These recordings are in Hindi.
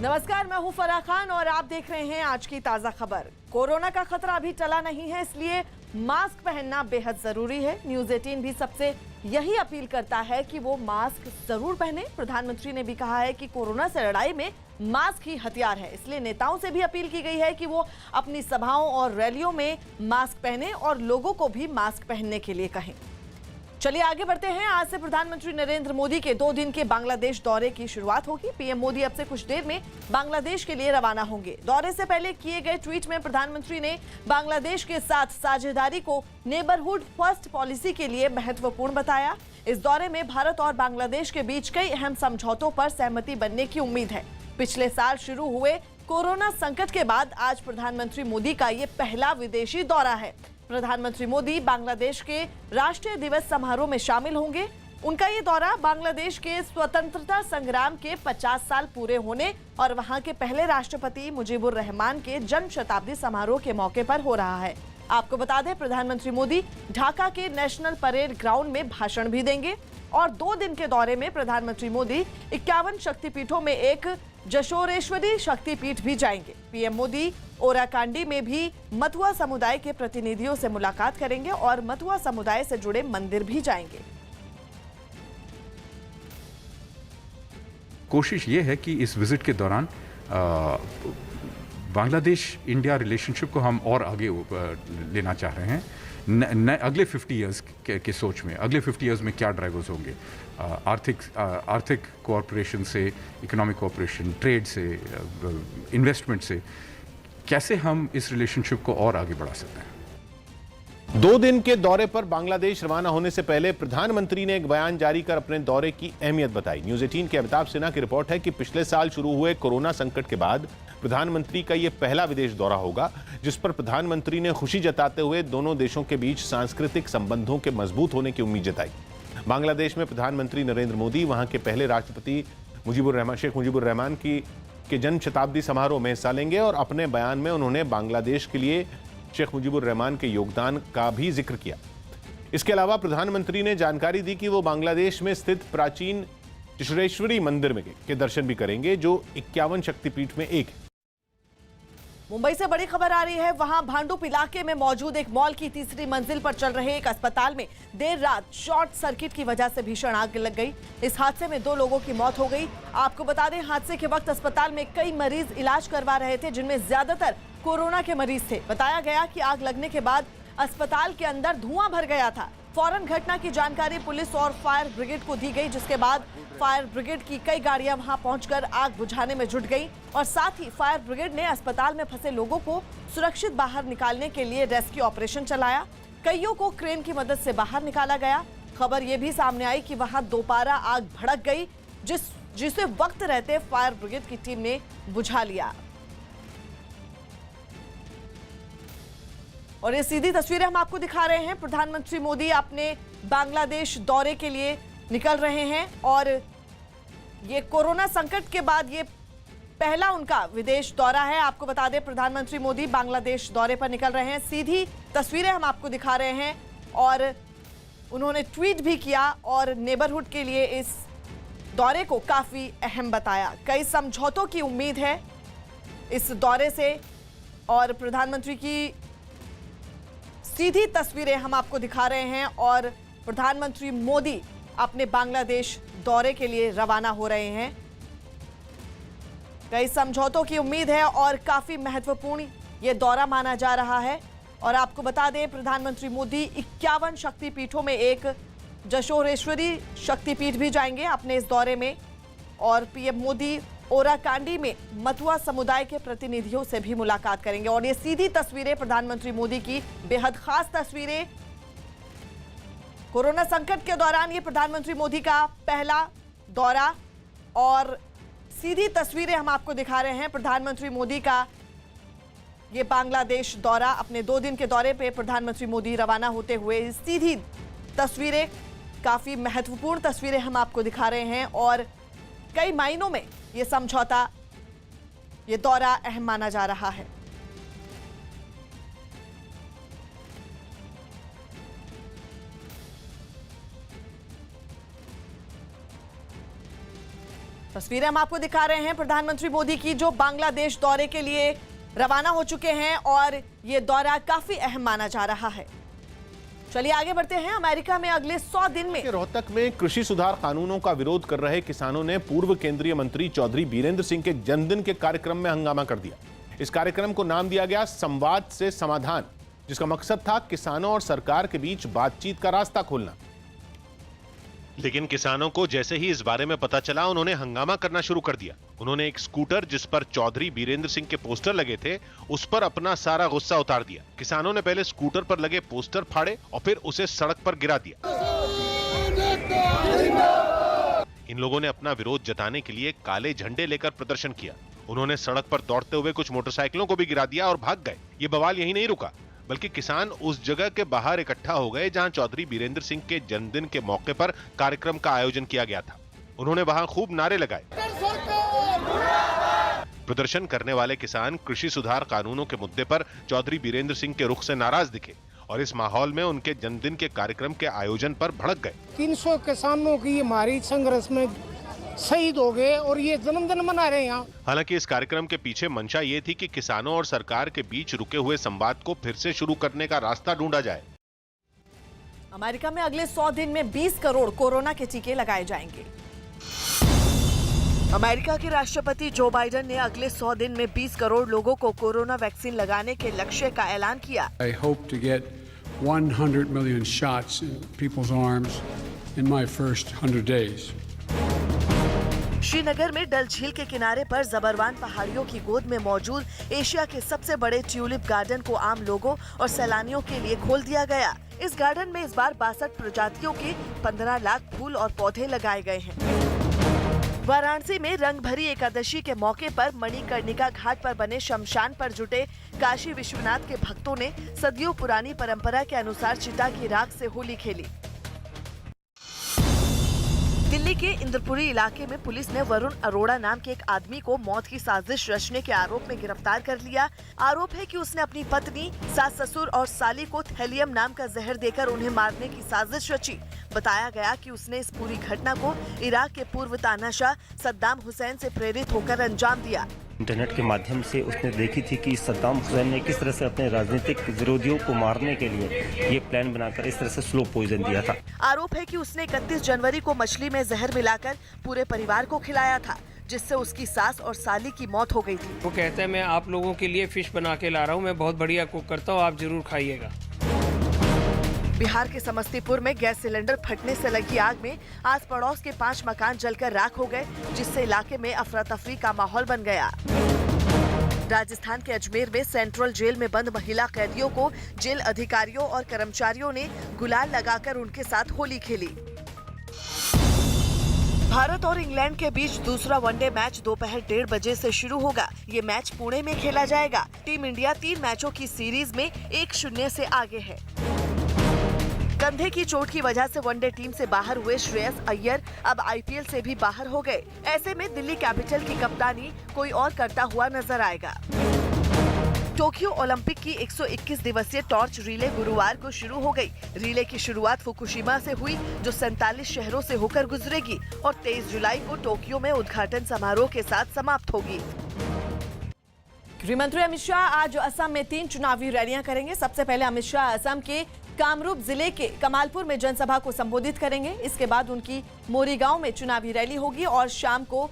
नमस्कार, मैं हूं फराह खान और आप देख रहे हैं आज की ताजा खबर। कोरोना का खतरा अभी टला नहीं है, इसलिए मास्क पहनना बेहद जरूरी है। न्यूज 18 भी सबसे यही अपील करता है कि वो मास्क जरूर पहने। प्रधानमंत्री ने भी कहा है कि कोरोना से लड़ाई में मास्क ही हथियार है, इसलिए नेताओं से भी अपील की गई है कि वो अपनी सभाओं और रैलियों में मास्क पहने और लोगों को भी मास्क पहनने के लिए कहें। चलिए आगे बढ़ते हैं। आज से प्रधानमंत्री नरेंद्र मोदी के 2 दिन के बांग्लादेश दौरे की शुरुआत होगी। पीएम मोदी अब से कुछ देर में बांग्लादेश के लिए रवाना होंगे। दौरे से पहले किए गए ट्वीट में प्रधानमंत्री ने बांग्लादेश के साथ साझेदारी को नेबरहुड फर्स्ट पॉलिसी के लिए महत्वपूर्ण बताया। इस दौरे में भारत और बांग्लादेश के बीच कई अहम समझौतों पर सहमति बनने की उम्मीद है। पिछले साल शुरू हुए कोरोना संकट के बाद आज प्रधानमंत्री मोदी का ये पहला विदेशी दौरा है। प्रधानमंत्री मोदी बांग्लादेश के राष्ट्रीय दिवस समारोह में शामिल होंगे। उनका ये दौरा बांग्लादेश के स्वतंत्रता संग्राम के 50 साल पूरे होने और वहां के पहले राष्ट्रपति मुजीबुर रहमान के जन्म शताब्दी समारोह के मौके पर हो रहा है। आपको बता दें, प्रधानमंत्री मोदी ढाका के नेशनल परेड ग्राउंड में भाषण भी देंगे और 2 दिन के दौरे में प्रधानमंत्री मोदी 51 शक्तिपीठों में एक जशोरेश्वरी शक्तिपीठ भी जाएंगे। पीएम मोदी ओराकांडी में भी मथुआ समुदाय के प्रतिनिधियों से मुलाकात करेंगे और मथुआ समुदाय से जुड़े मंदिर भी जाएंगे। कोशिश ये है कि इस विजिट के दौरान बांग्लादेश इंडिया रिलेशनशिप को हम और आगे लेना चाह रहे हैं। अगले 50 इयर्स के सोच में अगले 50 इयर्स में क्या ड्राइवर्स होंगे, आर्थिक कोऑपरेशन से, इकोनॉमिक कोऑपरेशन, ट्रेड से, इन्वेस्टमेंट से कैसे हम इस रिलेशनशिप को और आगे बढ़ा सकते हैं। 2 दिन के दौरे पर बांग्लादेश रवाना होने से पहले प्रधानमंत्री ने एक बयान जारी कर अपने दौरे की अहमियत बताई। न्यूज 18 के अमिताभ सिन्हा की रिपोर्ट है कि पिछले साल शुरू हुए कोरोना संकट के बाद प्रधानमंत्री का यह पहला विदेश दौरा होगा, जिस पर प्रधानमंत्री ने खुशी जताते हुए दोनों देशों के बीच सांस्कृतिक संबंधों के मजबूत होने की उम्मीद जताई। बांग्लादेश में प्रधानमंत्री नरेंद्र मोदी वहां के पहले राष्ट्रपति शेख मुजीबुर रहमान के जन्म शताब्दी समारोह में हिस्सा लेंगे और अपने बयान में उन्होंने बांग्लादेश के लिए शेख मुजीबुर रहमान के योगदान का भी जिक्र किया। इसके अलावा प्रधानमंत्री ने जानकारी दी कि वो बांग्लादेश में स्थित प्राचीन जशोरेश्वरी मंदिर में के दर्शन भी करेंगे, जो 51 शक्तिपीठ में एक है। मुंबई से बड़ी खबर आ रही है। वहां भांडुप इलाके में मौजूद एक मॉल की 3री मंजिल पर चल रहे एक अस्पताल में देर रात शॉर्ट सर्किट की वजह से भीषण आग लग गई। इस हादसे में 2 लोगों की मौत हो गई। आपको बता दें, हादसे के वक्त अस्पताल में कई मरीज इलाज करवा रहे थे, जिनमें ज्यादातर कोरोना के मरीज थे। बताया गया कि आग लगने के बाद अस्पताल के अंदर धुआं भर गया था। फौरन घटना की जानकारी पुलिस और फायर ब्रिगेड को दी गई, जिसके बाद फायर ब्रिगेड की कई गाड़ियां वहां पहुंचकर आग बुझाने में जुट गई और साथ ही फायर ब्रिगेड ने अस्पताल में फंसे लोगों को सुरक्षित बाहर निकालने के लिए रेस्क्यू ऑपरेशन चलाया। कईयों को क्रेन की मदद से बाहर निकाला गया। खबर यह भी सामने आई कि वहां दोबारा आग भड़क गई, जिसे वक्त रहते फायर ब्रिगेड की टीम ने बुझा लिया। और ये सीधी तस्वीरें हम आपको दिखा रहे हैं। प्रधानमंत्री मोदी अपने बांग्लादेश दौरे के लिए निकल रहे हैं और ये कोरोना संकट के बाद ये पहला उनका विदेश दौरा है। आपको बता दें, प्रधानमंत्री मोदी बांग्लादेश दौरे पर निकल रहे हैं। सीधी तस्वीरें हम आपको दिखा रहे हैं और उन्होंने ट्वीट भी किया और नेबरहुड के लिए इस दौरे को काफी अहम बताया। कई समझौतों की उम्मीद है इस दौरे से और प्रधानमंत्री की सीधी तस्वीरें हम आपको दिखा रहे हैं और प्रधानमंत्री मोदी अपने बांग्लादेश दौरे के लिए रवाना हो रहे हैं। कई समझौतों की उम्मीद है और काफी महत्वपूर्ण ये दौरा माना जा रहा है। और आपको बता दें, प्रधानमंत्री मोदी 51 शक्तिपीठों में एक जशोरेश्वरी शक्तिपीठ भी जाएंगे अपने इस दौरे में और पीएम मोदी ओराकांडी में मथुआ समुदाय के प्रतिनिधियों से भी मुलाकात करेंगे। और ये सीधी तस्वीरें प्रधानमंत्री मोदी की बेहद खास तस्वीरें। कोरोना संकट के दौरान ये प्रधानमंत्री मोदी का पहला दौरा और सीधी तस्वीरें हम आपको दिखा रहे हैं प्रधानमंत्री मोदी का ये बांग्लादेश दौरा। अपने 2 दिन के दौरे पे प्रधानमंत्री मोदी रवाना होते हुए सीधी तस्वीरें, काफी महत्वपूर्ण तस्वीरें हम आपको दिखा रहे हैं और कई मायनों में ये समझौता, ये दौरा अहम माना जा रहा है। तस्वीरें हम आपको दिखा रहे हैं प्रधानमंत्री मोदी की, जो बांग्लादेश दौरे के लिए रवाना हो चुके हैं और ये दौरा काफी अहम माना जा रहा है। चलिए आगे बढ़ते हैं। अमेरिका में अगले 100 दिन में रोहतक में कृषि सुधार कानूनों का विरोध कर रहे किसानों ने पूर्व केंद्रीय मंत्री चौधरी बीरेंद्र सिंह के जन्मदिन के कार्यक्रम में हंगामा कर दिया। इस कार्यक्रम को नाम दिया गया संवाद से समाधान, जिसका मकसद था किसानों और सरकार के बीच बातचीत का रास्ता खोलना। लेकिन किसानों को जैसे ही इस बारे में पता चला, उन्होंने हंगामा करना शुरू कर दिया। उन्होंने एक स्कूटर जिस पर चौधरी बीरेंद्र सिंह के पोस्टर लगे थे, उस पर अपना सारा गुस्सा उतार दिया। किसानों ने पहले स्कूटर पर लगे पोस्टर फाड़े और फिर उसे सड़क पर गिरा दिया। इन लोगों ने अपना विरोध जताने के लिए काले झंडे लेकर प्रदर्शन किया। उन्होंने सड़क पर दौड़ते हुए कुछ मोटरसाइकिलों को भी गिरा दिया और भाग गए। ये बवाल यही नहीं रुका, बल्कि किसान उस जगह के बाहर इकट्ठा हो गए जहां चौधरी बीरेंद्र सिंह के जन्मदिन के मौके पर कार्यक्रम का आयोजन किया गया था। उन्होंने वहां खूब नारे लगाए। प्रदर्शन करने वाले किसान कृषि सुधार कानूनों के मुद्दे पर चौधरी बीरेंद्र सिंह के रुख से नाराज दिखे और इस माहौल में उनके जन्मदिन के कार्यक्रम के आयोजन पर भड़क गए। 300 किसानों की हमारी संघर्ष में शहीद हो गए और ये जन्मदिन मना रहे हैं यहाँ। हालांकि इस कार्यक्रम के पीछे मंशा ये थी कि किसानों और सरकार के बीच रुके हुए संवाद को फिर से शुरू करने का रास्ता ढूंढा जाए। अमेरिका में अगले 100 दिन में 20 करोड़ कोरोना के टीके लगाए जाएंगे। अमेरिका के राष्ट्रपति जो बाइडेन ने अगले 100 दिन में 20 करोड़ लोगों को कोरोना वैक्सीन लगाने के लक्ष्य का ऐलान किया। I hope to get 100 million shots in people's arms in my first 100 days. Srinagar में डल झील के किनारे पर जबरवान पहाड़ियों की गोद में मौजूद एशिया के सबसे बड़े ट्यूलिप गार्डन को आम लोगों और सैलानियों के लिए खोल दिया गया। इस गार्डन में इस बार 62 प्रजातियों के 15 लाख फूल और पौधे लगाए गए हैं। वाराणसी में रंग भरी एकादशी के मौके पर मणिकर्णिका घाट पर बने शमशान पर जुटे काशी विश्वनाथ के भक्तों ने सदियों पुरानी परंपरा के अनुसार चिता की राख से होली खेली। दिल्ली के इंद्रपुरी इलाके में पुलिस ने वरुण अरोड़ा नाम के एक आदमी को मौत की साजिश रचने के आरोप में गिरफ्तार कर लिया। आरोप है कि उसने अपनी पत्नी, सास ससुर और साली को थैलियम नाम का जहर देकर उन्हें मारने की साजिश रची। बताया गया कि उसने इस पूरी घटना को इराक के पूर्व तानाशाह सद्दाम हुसैन से प्रेरित होकर अंजाम दिया। इंटरनेट के माध्यम से उसने देखी थी कि सद्दाम हुसैन ने किस तरह से अपने राजनीतिक विरोधियों को मारने के लिए ये प्लान बनाकर इस तरह से स्लो पॉइजन दिया था। आरोप है कि उसने 31 जनवरी को मछली में जहर मिलाकर पूरे परिवार को खिलाया था, जिससे उसकी सास और साली की मौत हो गई थी। वो कहते हैं मैं आप लोगों के लिए फिश बना के ला रहा हूँ, मैं बहुत बढ़िया कुक करता हूँ, आप जरूर खाइएगा। बिहार के समस्तीपुर में गैस सिलेंडर फटने से लगी आग में आस पड़ोस के 5 मकान जलकर राख हो गए, जिससे इलाके में अफरा तफरी का माहौल बन गया। राजस्थान के अजमेर में सेंट्रल जेल में बंद महिला कैदियों को जेल अधिकारियों और कर्मचारियों ने गुलाल लगाकर उनके साथ होली खेली। भारत और इंग्लैंड के बीच दूसरा वनडे मैच दोपहर 1:30 बजे से शुरू होगा। ये मैच पुणे में खेला जाएगा। टीम इंडिया 3 मैचों की सीरीज में 1-0 से आगे है। कंधे की चोट की वजह से वनडे टीम से बाहर हुए श्रेयस अय्यर अब आईपीएल से भी बाहर हो गए। ऐसे में दिल्ली कैपिटल की कप्तानी कोई और करता हुआ नजर आएगा। टोक्यो ओलंपिक की 121 दिवसीय टॉर्च रिले गुरुवार को शुरू हो गई। रिले की शुरुआत फुकुशिमा से हुई, जो 47 शहरों से होकर गुजरेगी और 23 जुलाई को टोक्यो में उद्घाटन समारोह के साथ समाप्त होगी। गृहमंत्री अमित शाह आज असम में 3 चुनावी रैलियां करेंगे। सबसे पहले अमित शाह असम के कामरूप जिले के कमालपुर में जनसभा को संबोधित करेंगे। इसके बाद उनकी मोरीगांव में चुनावी रैली होगी और शाम को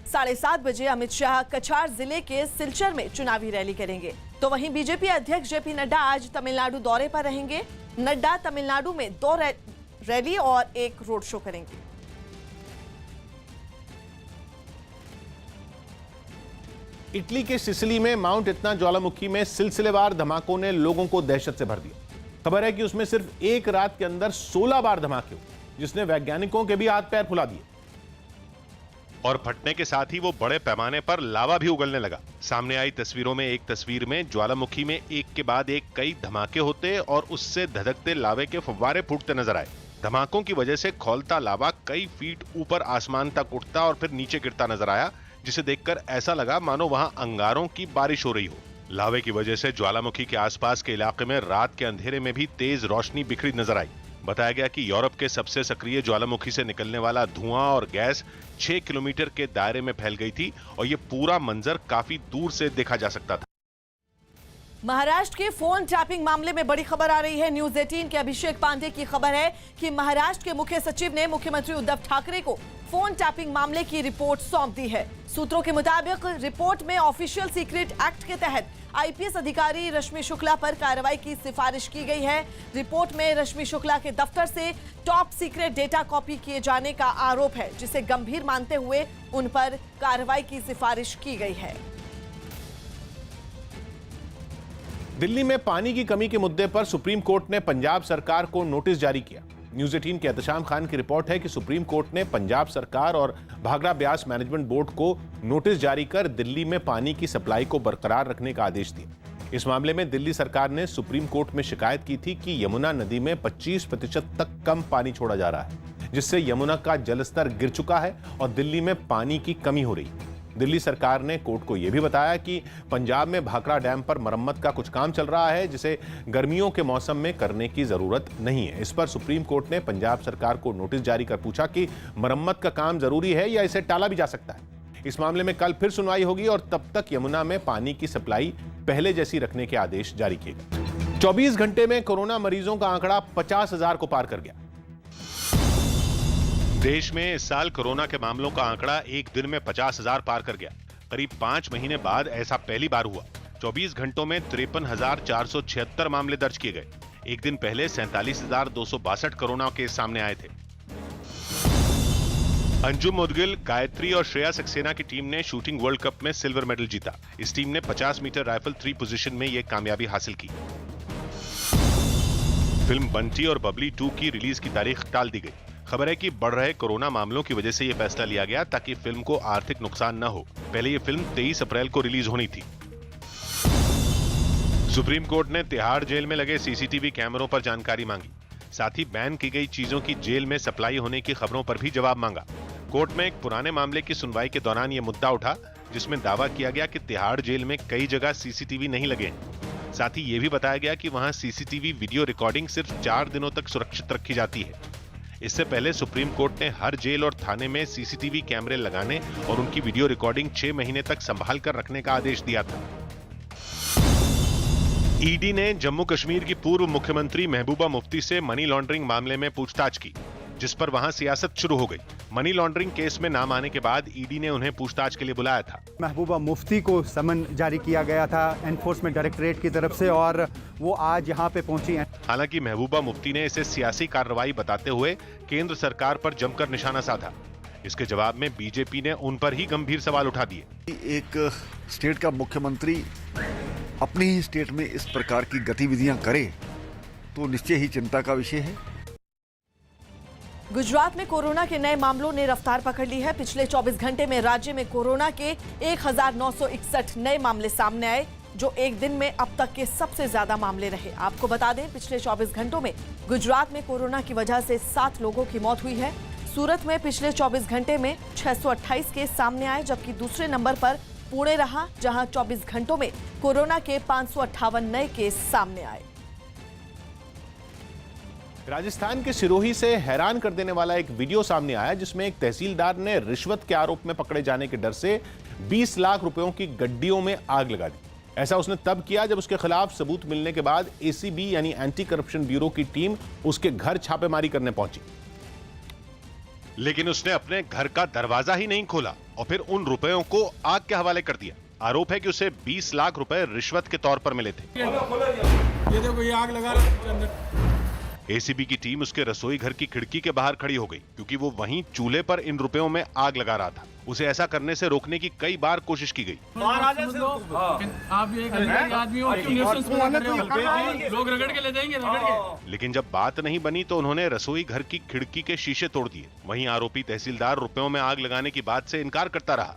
7:30 बजे अमित शाह कछार जिले के सिलचर में चुनावी रैली करेंगे। तो वहीं बीजेपी अध्यक्ष जेपी नड्डा आज तमिलनाडु दौरे पर रहेंगे। नड्डा तमिलनाडु में 2 रैली और 1 रोड शो करेंगे। इटली के सिसिली में माउंट इतना ज्वालामुखी में सिलसिलेवार धमाकों ने लोगों को दहशत से भर दिया। खबर है कि उसमें सिर्फ एक रात के अंदर 16 बार धमाके हुए, जिसने वैज्ञानिकों के भी हाथ पैर फुला दिए। और फटने के साथ ही वो बड़े पैमाने पर लावा भी उगलने लगा। सामने आई तस्वीरों में एक तस्वीर में ज्वालामुखी में एक के बाद एक कई धमाके होते और उससे धधकते लावे के फव्वारे फूटते नजर आए। धमाकों की वजह से खौलता लावा कई फीट ऊपर आसमान तक उठता और फिर नीचे गिरता नजर आया, जिसे देखकर ऐसा लगा मानो वहां अंगारों की बारिश हो रही हो। लावे की वजह से ज्वालामुखी के आसपास के इलाके में रात के अंधेरे में भी तेज रोशनी बिखरी नजर आई। बताया गया कि यूरोप के सबसे सक्रिय ज्वालामुखी से निकलने वाला धुआं और गैस 6 किलोमीटर के दायरे में फैल गई थी और ये पूरा मंजर काफी दूर से देखा जा सकता था। महाराष्ट्र के फोन टैपिंग मामले में बड़ी खबर आ रही है। न्यूज 18 के अभिषेक पांडे की खबर है कि महाराष्ट्र के मुख्य सचिव ने मुख्यमंत्री उद्धव ठाकरे को फोन टैपिंग मामले की रिपोर्ट सौंप दी है। सूत्रों के मुताबिक रिपोर्ट में ऑफिशियल सीक्रेट एक्ट के तहत आईपीएस अधिकारी रश्मि शुक्ला पर कार्रवाई की सिफारिश की गई है। रिपोर्ट में रश्मि शुक्ला के दफ्तर से टॉप सीक्रेट डेटा कॉपी किए जाने का आरोप है, जिसे गंभीर मानते हुए उन पर कार्रवाई की सिफारिश की गई है। दिल्ली में पानी की कमी के मुद्दे पर सुप्रीम कोर्ट ने पंजाब सरकार को नोटिस जारी किया। न्यूज 18 के एहतशाम खान की रिपोर्ट है कि सुप्रीम कोर्ट ने पंजाब सरकार और भाखड़ा ब्यास मैनेजमेंट बोर्ड को नोटिस जारी कर दिल्ली में पानी की सप्लाई को बरकरार रखने का आदेश दिया। इस मामले में दिल्ली सरकार ने सुप्रीम कोर्ट में शिकायत की थी कि यमुना नदी में 25% तक कम पानी छोड़ा जा रहा है, जिससे यमुना का जलस्तर गिर चुका है और दिल्ली में पानी की कमी हो रही है। दिल्ली सरकार ने कोर्ट को यह भी बताया कि पंजाब में भाखड़ा डैम पर मरम्मत का कुछ काम चल रहा है, जिसे गर्मियों के मौसम में करने की जरूरत नहीं है। इस पर सुप्रीम कोर्ट ने पंजाब सरकार को नोटिस जारी कर पूछा कि मरम्मत का काम जरूरी है या इसे टाला भी जा सकता है। इस मामले में कल फिर सुनवाई होगी और तब तक यमुना में पानी की सप्लाई पहले जैसी रखने के आदेश जारी किए गए। 24 घंटे में कोरोना मरीजों का आंकड़ा 50,000 को पार कर गया। देश में इस साल कोरोना के मामलों का आंकड़ा एक दिन में 50,000 पार कर गया। करीब 5 महीने बाद ऐसा पहली बार हुआ। 24 घंटों में 53,476 मामले दर्ज किए गए। एक दिन पहले 47,262 कोरोना केस सामने आए थे। अंजुम मुदगिल, गायत्री और श्रेया सक्सेना की टीम ने शूटिंग वर्ल्ड कप में सिल्वर मेडल जीता। इस टीम ने 50 मीटर राइफल 3 पोजीशन में यह कामयाबी हासिल की। फिल्म बंटी और बबली 2 की रिलीज की तारीख टाल दी गई। खबर है कि बढ़ रहे कोरोना मामलों की वजह से यह फैसला लिया गया ताकि फिल्म को आर्थिक नुकसान न हो। पहले यह फिल्म 23 अप्रैल को रिलीज होनी थी। सुप्रीम कोर्ट ने तिहाड़ जेल में लगे सीसीटीवी कैमरों पर जानकारी मांगी। साथ ही बैन की गई चीजों की जेल में सप्लाई होने की खबरों पर भी जवाब मांगा। कोर्ट में एक पुराने मामले की सुनवाई के दौरान यह मुद्दा उठा, जिसमें दावा किया गया कि तिहाड़ जेल में कई जगह सीसीटीवी नहीं लगे। साथ ही यह भी बताया गया कि वहां सीसीटीवी वीडियो रिकॉर्डिंग सिर्फ 4 दिनों तक सुरक्षित रखी जाती है। इससे पहले सुप्रीम कोर्ट ने हर जेल और थाने में सीसीटीवी कैमरे लगाने और उनकी वीडियो रिकॉर्डिंग 6 महीने तक संभाल कर रखने का आदेश दिया था। ईडी ने जम्मू कश्मीर की पूर्व मुख्यमंत्री महबूबा मुफ्ती से मनी लॉन्ड्रिंग मामले में पूछताछ की, जिस पर वहां सियासत शुरू हो गई। मनी लॉन्ड्रिंग केस में नाम आने के बाद ईडी ने उन्हें पूछताछ के लिए बुलाया था। महबूबा मुफ्ती को समन जारी किया गया था एनफोर्समेंट डायरेक्टरेट की तरफ से और वो आज यहां पे पहुंची हैं। हालांकि महबूबा मुफ्ती ने इसे सियासी कार्रवाई बताते हुए केंद्र सरकार पर जमकर निशाना साधा। इसके जवाब में बीजेपी ने उन पर ही गंभीर सवाल उठा दिए। एक स्टेट का मुख्यमंत्री अपनी ही स्टेट में इस प्रकार की गतिविधियां करे तो निश्चय ही चिंता का विषय है। गुजरात में कोरोना के नए मामलों ने रफ्तार पकड़ ली है। पिछले 24 घंटे में राज्य में कोरोना के 1961 नए मामले सामने आए, जो एक दिन में अब तक के सबसे ज्यादा मामले रहे। आपको बता दें, पिछले 24 घंटों में गुजरात में कोरोना की वजह से 7 लोगों की मौत हुई है। सूरत में पिछले 24 घंटे में 628 केस सामने आए, जबकि दूसरे नंबर पर पुणे रहा, जहां 24 घंटों में कोरोना के 558 नए केस सामने आए। राजस्थान के सिरोही से हैरान कर देने वाला एक वीडियो सामने आया, जिसमें एक तहसीलदार ने रिश्वत के आरोप में पकड़े जाने के डर से 20 लाख रुपयों की गड्डियों में आग लगा दी। ऐसा उसने तब किया जब उसके खिलाफ सबूत मिलने के बाद एसीबी यानी एंटी करप्शन ब्यूरो की टीम उसके घर छापेमारी करने पहुंची। लेकिन उसने अपने घर का दरवाजा ही नहीं खोला और फिर उन रुपयों को आग के हवाले कर दिया। आरोप है कि उसे 20 लाख रुपए रिश्वत के तौर पर मिले थे। ये देखो, ये आग लगा रहा। एसीबी की टीम उसके रसोई घर की खिड़की के बाहर खड़ी हो गई, क्योंकि वो वहीं चूल्हे पर इन रुपयों में आग लगा रहा था। उसे ऐसा करने से रोकने की कई बार कोशिश की गई। आप ये आदमी हो, लोग रगड़ के ले जाएंगे, रगड़ के। लेकिन जब बात नहीं बनी तो उन्होंने रसोई घर की खिड़की के शीशे तोड़ दिए। वहीं आरोपी तहसीलदार रुपयों में आग लगाने की बात से इनकार करता रहा।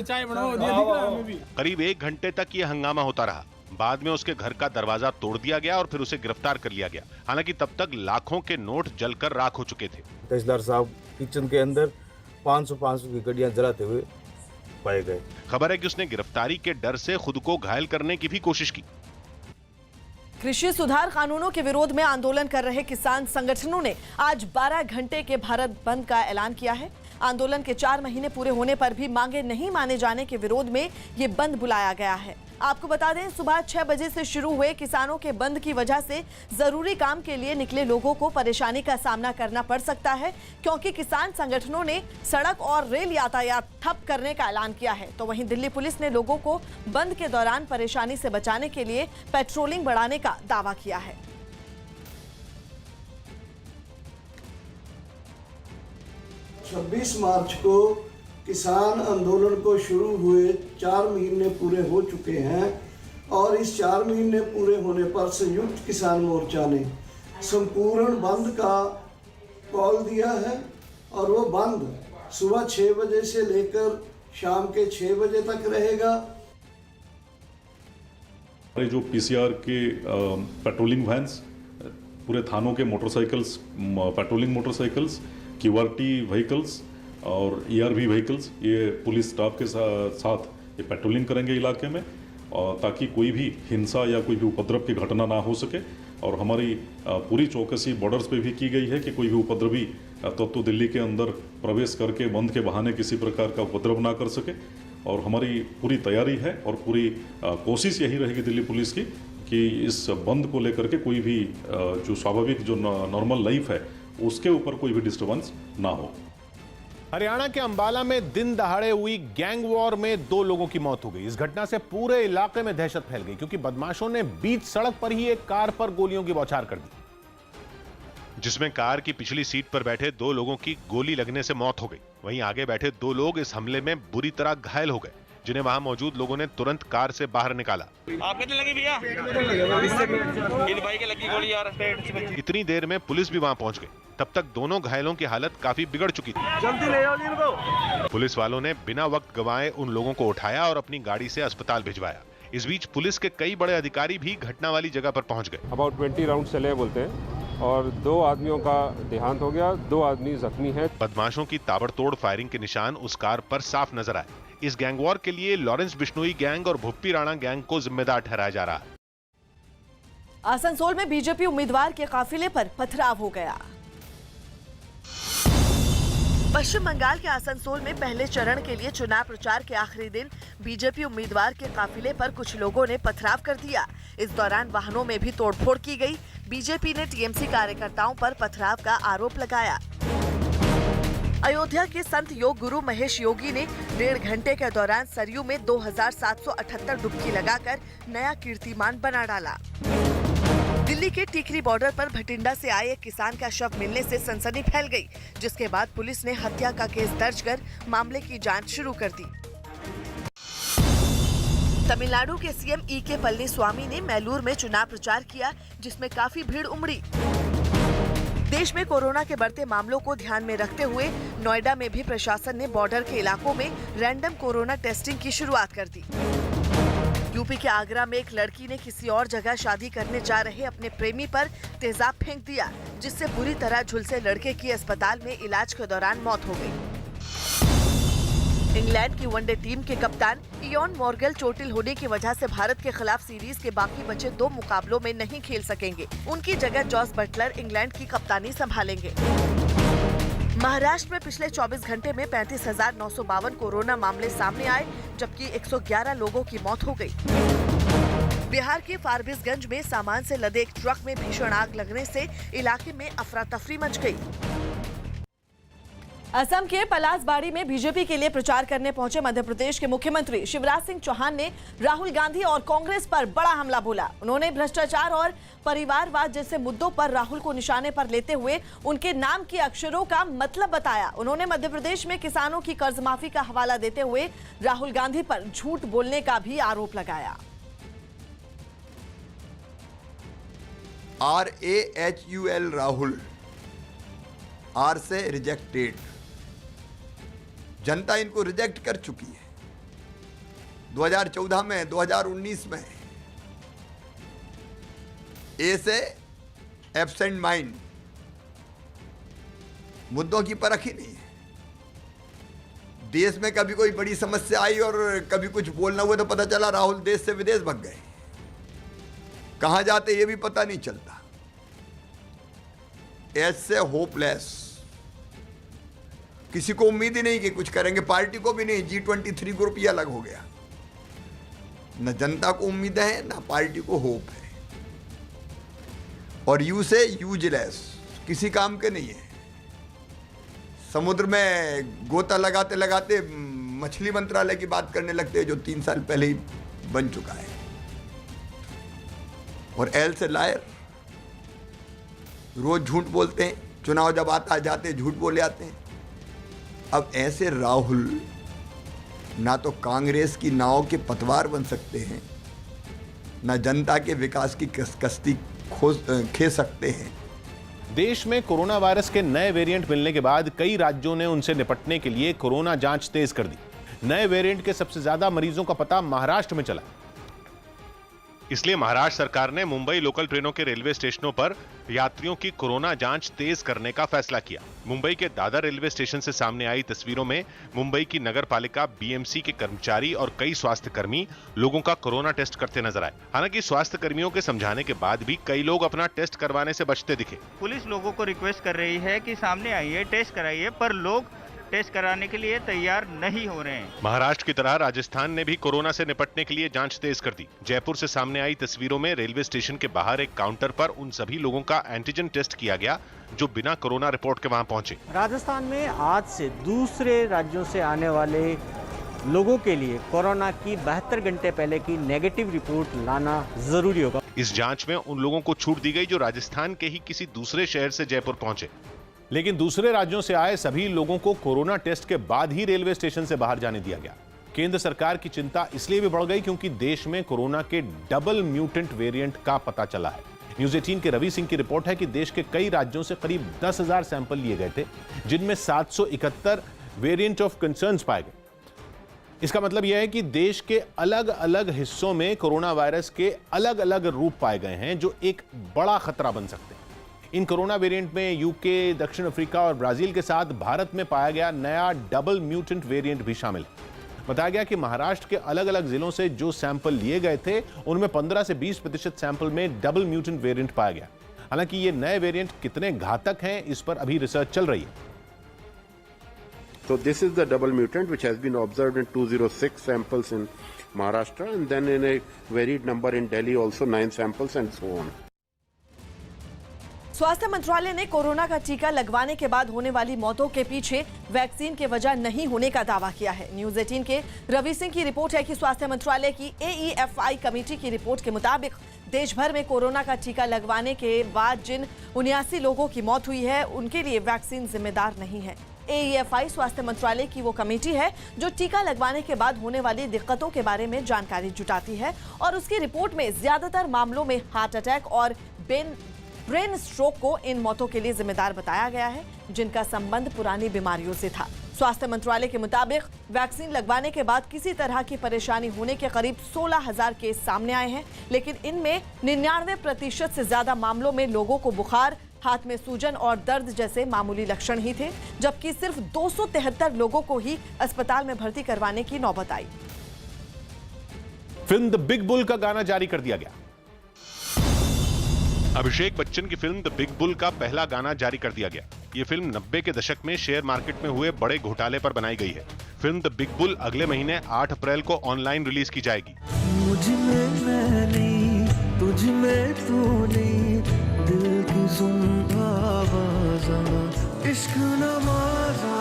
चाय बनाओ। करीब 1 घंटे तक ये हंगामा होता रहा। बाद में उसके घर का दरवाजा तोड़ दिया गया और फिर उसे गिरफ्तार कर लिया गया। हालांकि तब तक लाखों के नोट जलकर राख हो चुके थे। तहसीलदार साहब किचन के अंदर 500 की गड्डियां जलाते हुए पाए गए। खबर है कि उसने गिरफ्तारी के डर से खुद को घायल करने की भी कोशिश की। कृषि सुधार कानूनों के विरोध में आंदोलन कर रहे किसान संगठनों ने आज 12 घंटे के भारत बंद का ऐलान किया है। आंदोलन के 4 महीने पूरे होने पर भी मांगे नहीं माने जाने के विरोध में ये बंद बुलाया गया है। आपको बता दें, सुबह 6 बजे से शुरू हुए किसानों के बंद की वजह से जरूरी काम के लिए निकले लोगों को परेशानी का सामना करना पड़ सकता है, क्योंकि किसान संगठनों ने सड़क और रेल यातायात ठप करने का ऐलान किया है। तो वहीं दिल्ली पुलिस ने लोगों को बंद के दौरान परेशानी से बचाने के लिए पेट्रोलिंग बढ़ाने का दावा किया है। 26 मार्च को किसान आंदोलन को शुरू हुए 4 महीने पूरे हो चुके हैं और इस 4 महीने पूरे होने पर संयुक्त किसान मोर्चा ने संपूर्ण बंद का कॉल दिया है और वो बंद सुबह 6 बजे से लेकर शाम के 6 बजे तक रहेगा। हमारे जो पीसीआर के पेट्रोलिंग वैन्स, पूरे थानों के motorcycles, patrolling motorcycles, QRT vehicles और ईआरवी व्हीकल्स, ये पुलिस स्टाफ के साथ ये पेट्रोलिंग करेंगे इलाके में, और ताकि कोई भी हिंसा या कोई भी उपद्रव की घटना ना हो सके। और हमारी पूरी चौकसी बॉर्डर्स पे भी की गई है कि कोई भी उपद्रवी तत्व दिल्ली के अंदर प्रवेश करके बंद के बहाने किसी प्रकार का उपद्रव ना कर सके। और हमारी पूरी तैयारी है और पूरी कोशिश यही रहेगी दिल्ली पुलिस की कि इस बंद को लेकर के कोई भी जो स्वाभाविक जो नॉर्मल लाइफ है उसके ऊपर कोई भी डिस्टर्बेंस ना हो। हरियाणा के अंबाला में दिन दहाड़े हुई गैंग वॉर में 2 लोगों की मौत हो गई। इस घटना से पूरे इलाके में दहशत फैल गई, क्योंकि बदमाशों ने बीच सड़क पर ही एक कार पर गोलियों की बौछार कर दी, जिसमें कार की पिछली सीट पर बैठे 2 लोगों की गोली लगने से मौत हो गई। वहीं आगे बैठे 2 लोग इस हमले में बुरी तरह घायल हो गए, जिन्हें वहां मौजूद लोगों ने तुरंत कार से बाहर निकाला। आप कितने लगी भैया? भाई के लगी गोली यार। इतनी देर में पुलिस भी वहां पहुंच गई। तब तक दोनों घायलों की हालत काफी बिगड़ चुकी थी। जल्दी ले आओ इनको। पुलिस वालों ने बिना वक्त गंवाए उन लोगों को उठाया और अपनी गाड़ी से अस्पताल भिजवाया। इस बीच पुलिस के कई बड़े अधिकारी भी घटना वाली जगह पर पहुंच गए। अबाउट 20 राउंड चले बोलते हैं और 2 आदमियों का देहांत हो गया, 2 आदमी जख्मी हैं। बदमाशों की ताबड़तोड़ फायरिंग के निशान उस कार पर साफ नजर आए। इस गैंग वॉर के लिए लॉरेंस बिश्नोई गैंग और भुप्पी राणा गैंग को जिम्मेदार ठहराया जा रहा है। आसनसोल में बीजेपी उम्मीदवार के काफिले पर पथराव हो गया। पश्चिम बंगाल के आसनसोल में पहले चरण के लिए चुनाव प्रचार के आखिरी दिन बीजेपी उम्मीदवार के काफिले पर कुछ लोगों ने पथराव कर दिया। इस दौरान वाहनों में भी तोड़फोड़ की गई। बीजेपी ने टीएमसी कार्यकर्ताओं पर पथराव का आरोप लगाया। अयोध्या के संत योग गुरु महेश योगी ने 1.5 घंटे के दौरान सरयू में 2778 डुबकी लगाकर नया कीर्तिमान बना डाला। दिल्ली के टिकरी बॉर्डर पर भटिंडा से आए एक किसान का शव मिलने से सनसनी फैल गई, जिसके बाद पुलिस ने हत्या का केस दर्ज कर मामले की जांच शुरू कर दी। तमिलनाडु के सीएम ई.के. पलनीस्वामी ने मैलूर में चुनाव प्रचार किया, जिसमें काफी भीड़ उमड़ी। देश में कोरोना के बढ़ते मामलों को ध्यान में रखते हुए नोएडा में भी प्रशासन ने बॉर्डर के इलाकों में रैंडम कोरोना टेस्टिंग की शुरुआत कर दी। यूपी के आगरा में एक लड़की ने किसी और जगह शादी करने जा रहे अपने प्रेमी पर तेजाब फेंक दिया, जिससे बुरी तरह झुलसे लड़के की अस्पताल में इलाज के दौरान मौत हो गई। इंग्लैंड की वनडे टीम के कप्तान इयॉन मॉर्गल चोटिल होने की वजह से भारत के खिलाफ सीरीज के बाकी बचे 2 मुकाबलों में नहीं खेल सकेंगे। उनकी जगह जॉस बटलर इंग्लैंड की कप्तानी संभालेंगे। महाराष्ट्र में पिछले 24 घंटे में 35,952 कोरोना मामले सामने आए, जबकि 111 लोगों की मौत हो गई। बिहार के फारबिसगंज में सामान से लदे एक ट्रक में भीषण आग लगने से इलाके में अफरा तफरी मच गई। असम के पलासबाड़ी में बीजेपी के लिए प्रचार करने पहुंचे मध्य प्रदेश के मुख्यमंत्री शिवराज सिंह चौहान ने राहुल गांधी और कांग्रेस पर बड़ा हमला बोला। उन्होंने भ्रष्टाचार और परिवारवाद जैसे मुद्दों पर राहुल को निशाने पर लेते हुए उनके नाम के अक्षरों का मतलब बताया। उन्होंने मध्य प्रदेश में किसानों की कर्ज माफी का हवाला देते हुए राहुल गांधी पर झूठ बोलने का भी आरोप लगाया। RAHUL राहुल, R से रिजेक्टेड। जनता इनको रिजेक्ट कर चुकी है 2014 में, 2019 में। ए से एब्सेंट माइंड, मुद्दों की परख ही नहीं है। देश में कभी कोई बड़ी समस्या आई और कभी कुछ बोलना हुआ तो पता चला राहुल देश से विदेश भाग गए। कहाँ जाते ये भी पता नहीं चलता। ऐसे होपलेस, किसी को उम्मीद ही नहीं कि कुछ करेंगे, पार्टी को भी नहीं। G23 ग्रुप ही अलग हो गया, न जनता को उम्मीद है न पार्टी को होप है, और यू से यूजलेस, किसी काम के नहीं है। समुद्र में गोता लगाते लगाते मछली मंत्रालय की बात करने लगते हैं जो 3 साल पहले ही बन चुका है। और एल से लायर, रोज झूठ बोलते हैं, चुनाव जब आता जाते झूठ बोले आते हैं। अब ऐसे राहुल ना तो कांग्रेस की नाव के पतवार बन सकते हैं, ना जनता के विकास की कश्ती खे सकते हैं। देश में कोरोना वायरस के नए वेरिएंट मिलने के बाद कई राज्यों ने उनसे निपटने के लिए कोरोना जांच तेज कर दी। नए वेरिएंट के सबसे ज्यादा मरीजों का पता महाराष्ट्र में चला। इसलिए महाराष्ट्र सरकार ने मुंबई लोकल ट्रेनों के रेलवे स्टेशनों पर यात्रियों की कोरोना जांच तेज करने का फैसला किया। मुंबई के दादर रेलवे स्टेशन से सामने आई तस्वीरों में मुंबई की नगर पालिका, बीएमसी के कर्मचारी और कई स्वास्थ्य कर्मी लोगों का कोरोना टेस्ट करते नजर आए। हालांकि स्वास्थ्य कर्मियों के समझाने के बाद भी कई लोग अपना टेस्ट करवाने से बचते दिखे। पुलिस लोगों को रिक्वेस्ट कर रही है कि सामने आइए, टेस्ट कराइए, पर लोग टेस्ट कराने के लिए तैयार नहीं हो रहे हैं। महाराष्ट्र की तरह राजस्थान ने भी कोरोना से निपटने के लिए जांच तेज कर दी। जयपुर से सामने आई तस्वीरों में रेलवे स्टेशन के बाहर एक काउंटर पर उन सभी लोगों का एंटीजन टेस्ट किया गया जो बिना कोरोना रिपोर्ट के वहां पहुंचे। राजस्थान में आज से दूसरे राज्यों से आने वाले लोगों के लिए कोरोना की 72 घंटे पहले की नेगेटिव रिपोर्ट लाना जरूरी होगा। इस जांच में उन लोगों को छूट दी गई जो राजस्थान के ही किसी दूसरे शहर से जयपुर पहुंचे। लेकिन दूसरे राज्यों से आए सभी लोगों को कोरोना टेस्ट के बाद ही रेलवे स्टेशन से बाहर जाने दिया गया। केंद्र सरकार की चिंता इसलिए भी बढ़ गई क्योंकि देश में कोरोना के डबल म्यूटेंट वेरिएंट का पता चला है। न्यूज़ 18 के रवि सिंह की रिपोर्ट है कि देश के कई राज्यों से करीब 10,000 सैंपल लिए गए थे, जिनमें 771 वेरिएंट ऑफ कंसर्न्स पाए गए। इसका मतलब यह है कि देश के अलग अलग हिस्सों में कोरोना वायरस के अलग अलग रूप पाए गए हैं जो एक बड़ा खतरा बन सकते हैं। इन कोरोना वेरिएंट में यूके, दक्षिण अफ्रीका और ब्राजील के साथ भारत में पाया गया नया डबल म्यूटेंट वेरिएंट भी शामिल है। बताया गया कि महाराष्ट्र के अलग अलग जिलों से जो सैंपल लिए गए थे उनमें 15 से 20% सैंपल में डबल म्यूटेंट वेरिएंट पाया गया। हालांकि ये नए वेरिएंट कितने घातक हैं इस पर अभी रिसर्च चल रही है। So this is the double mutant which has been observed in 206 samples in Maharashtra and then in a varied number in Delhi also 9 samples and so on. स्वास्थ्य मंत्रालय ने कोरोना का टीका लगवाने के बाद होने वाली मौतों के पीछे वैक्सीन की वजह नहीं होने का दावा किया है। न्यूज़ 18 के रवि सिंह की रिपोर्ट है कि स्वास्थ्य मंत्रालय की AEFI कमेटी की रिपोर्ट के मुताबिक देश भर में कोरोना का टीका लगवाने के बाद जिन 79 लोगों की मौत हुई है उनके लिए वैक्सीन जिम्मेदार नहीं है। AEFI स्वास्थ्य मंत्रालय की वो कमेटी है जो टीका लगवाने के बाद होने वाली दिक्कतों के बारे में जानकारी जुटाती है और उसकी रिपोर्ट में ज्यादातर मामलों में हार्ट अटैक और ब्रेन स्ट्रोक को इन मौतों के लिए जिम्मेदार बताया गया है जिनका संबंध पुरानी बीमारियों से था। स्वास्थ्य मंत्रालय के मुताबिक वैक्सीन लगवाने के बाद किसी तरह की परेशानी होने के करीब 16,000 केस सामने आए हैं, लेकिन इनमें 99% से ज्यादा मामलों में लोगों को बुखार, हाथ में सूजन और दर्द जैसे मामूली लक्षण ही थे, जबकि सिर्फ 273 लोगों को ही अस्पताल में भर्ती करवाने की नौबत आई। फिल्म द बिग बुल का गाना जारी कर दिया गया। अभिषेक बच्चन की फिल्म द बिग बुल का पहला गाना जारी कर दिया गया। ये फिल्म 90 के दशक में शेयर मार्केट में हुए बड़े घोटाले पर बनाई गई है। फिल्म द बिग बुल अगले महीने 8 अप्रैल को ऑनलाइन रिलीज की जाएगी। मुझ में मैं नहीं, तुझ में तू नहीं, दिल की सुन आवाज़ा, इश्क नमाज़ा,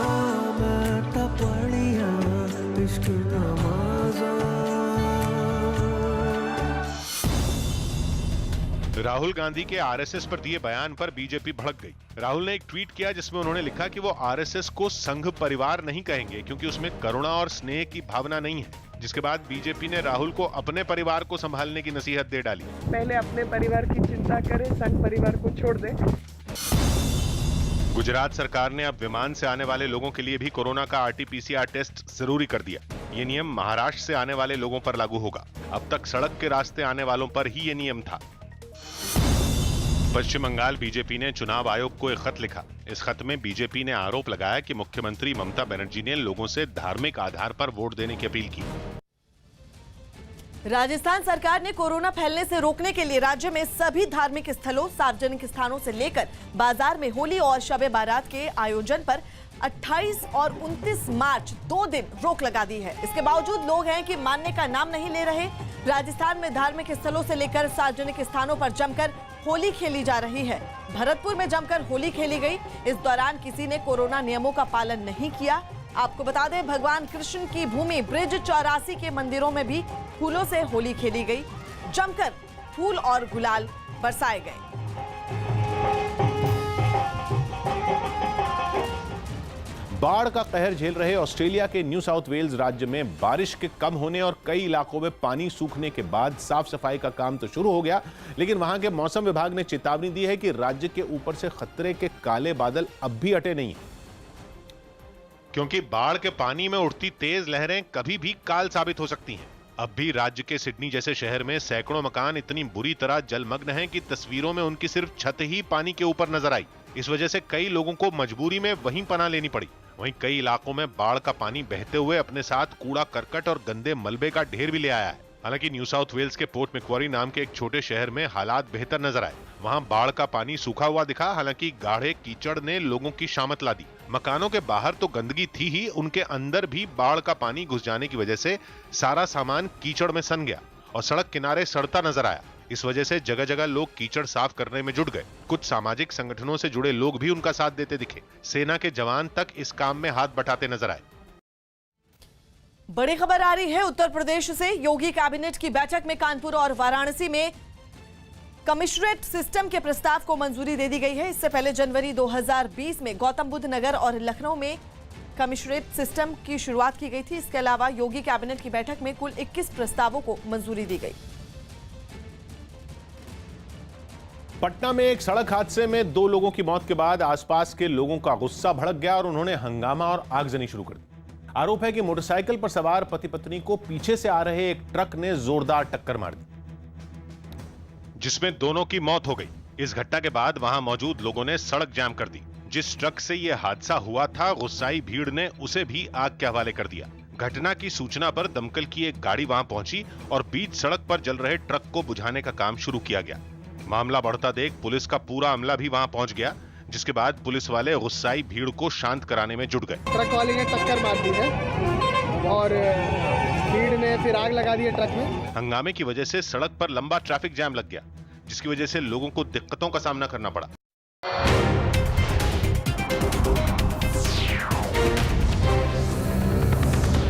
मैं तपड़िया, इश्क नमाज़ा। राहुल गांधी के आरएसएस पर दिए बयान पर बीजेपी भड़क गई। राहुल ने एक ट्वीट किया जिसमें उन्होंने लिखा कि वो आरएसएस को संघ परिवार नहीं कहेंगे क्योंकि उसमें करुणा और स्नेह की भावना नहीं है। जिसके बाद बीजेपी ने राहुल को अपने परिवार को संभालने की नसीहत दे डाली। पहले अपने परिवार की चिंता करें, संघ परिवार को छोड़ दें। गुजरात सरकार ने अब विमान से आने वाले लोगों के लिए भी कोरोना का RT-PCR टेस्ट जरूरी कर दिया। ये नियम महाराष्ट्र से आने वाले लोगों पर लागू होगा। अब तक सड़क के रास्ते आने वालों पर ही ये नियम था। पश्चिम बंगाल बीजेपी ने चुनाव आयोग को एक खत लिखा। इस खत में बीजेपी ने आरोप लगाया कि मुख्यमंत्री ममता बनर्जी ने लोगों से धार्मिक आधार पर वोट देने की अपील की। राजस्थान सरकार ने कोरोना फैलने से रोकने के लिए राज्य में सभी धार्मिक स्थलों, सार्वजनिक स्थानों से लेकर बाजार में होली और शब बारात के आयोजन पर 28 और 29 मार्च 2 दिन रोक लगा दी है। इसके बावजूद लोग हैं कि मानने का नाम नहीं ले रहे। राजस्थान में धार्मिक स्थलों से लेकर सार्वजनिक स्थानों पर जमकर होली खेली जा रही है। भरतपुर में जमकर होली खेली गई। इस दौरान किसी ने कोरोना नियमों का पालन नहीं किया। आपको बता दें, भगवान कृष्ण की भूमि ब्रिज 84 के मंदिरों में भी फूलों से होली खेली गई। जमकर फूल और गुलाल बरसाए गए। बाढ़ का कहर झेल रहे ऑस्ट्रेलिया के न्यू साउथ वेल्स राज्य में बारिश के कम होने और कई इलाकों में पानी सूखने के बाद साफ सफाई का काम तो शुरू हो गया, लेकिन वहां के मौसम विभाग ने चेतावनी दी है कि राज्य के ऊपर से खतरे के काले बादल अब भी हटे नहीं हैं। क्योंकि बाढ़ के पानी में उठती तेज लहरें कभी भी काल साबित हो सकती हैं। अब भी राज्य के सिडनी जैसे शहर में सैकड़ों मकान इतनी बुरी तरह जलमग्न हैं कि तस्वीरों में उनकी सिर्फ छत ही पानी के ऊपर नजर आई। इस वजह से कई लोगों को मजबूरी में वहीं पनाह लेनी पड़ी। वहीं कई इलाकों में बाढ़ का पानी बहते हुए अपने साथ कूड़ा करकट और गंदे मलबे का ढेर भी ले आया है। हालांकि न्यू साउथ वेल्स के पोर्ट मैक्वारी नाम के एक छोटे शहर में हालात बेहतर नजर आए। वहां बाढ़ का पानी सूखा हुआ दिखा, हालांकि गाढ़े कीचड़ ने लोगों की शामत ला दी। मकानों के बाहर तो गंदगी थी ही, उनके अंदर भी बाढ़ का पानी घुस जाने की वजह से सारा सामान कीचड़ में सन गया और सड़क किनारे सड़ता नजर आया। इस वजह से जगह जगह लोग कीचड़ साफ करने में जुट गए। कुछ सामाजिक संगठनों से जुड़े लोग भी उनका साथ देते दिखे। सेना के जवान तक इस काम में हाथ बटाते नजर आए। बड़ी खबर आ रही है उत्तर प्रदेश से। योगी कैबिनेट की बैठक में कानपुर और वाराणसी में कमिश्नरेट सिस्टम के प्रस्ताव को मंजूरी दे दी गई है। इससे पहले जनवरी 2020 में गौतम बुद्ध नगर और लखनऊ में कमिश्नरेट सिस्टम की शुरुआत की गई थी। इसके अलावा योगी कैबिनेट की बैठक में कुल 21 प्रस्तावों को मंजूरी दी गई। पटना में एक सड़क हादसे में 2 लोगों की मौत के बाद आसपास के लोगों का गुस्सा भड़क गया और उन्होंने हंगामा और आगजनी शुरू कर दी। आरोप है कि मोटरसाइकिल पर सवार पति पत्नी को पीछे से आ रहे एक ट्रक ने जोरदार टक्कर मार दी, जिसमें दोनों की मौत हो गई। इस घटना के बाद वहां मौजूद लोगों ने सड़क जाम कर दी। जिस ट्रक से यह हादसा हुआ था, गुस्साई भीड़ ने उसे भी आग के हवाले कर दिया। घटना की सूचना पर दमकल की एक गाड़ी वहां पहुंची और बीच सड़क पर जल रहे ट्रक को बुझाने का काम शुरू किया गया। मामला बढ़ता देख पुलिस का पूरा अमला भी वहां पहुंच गया, जिसके बाद पुलिस वाले गुस्साई भीड़ को शांत कराने में जुट गए। ट्रक वाले ने टक्कर मार दी है और भीड़ ने फिर आग लगा दी है ट्रक में। हंगामे की वजह से सड़क पर लंबा ट्रैफिक जाम लग गया, जिसकी वजह से लोगों को दिक्कतों का सामना करना पड़ा।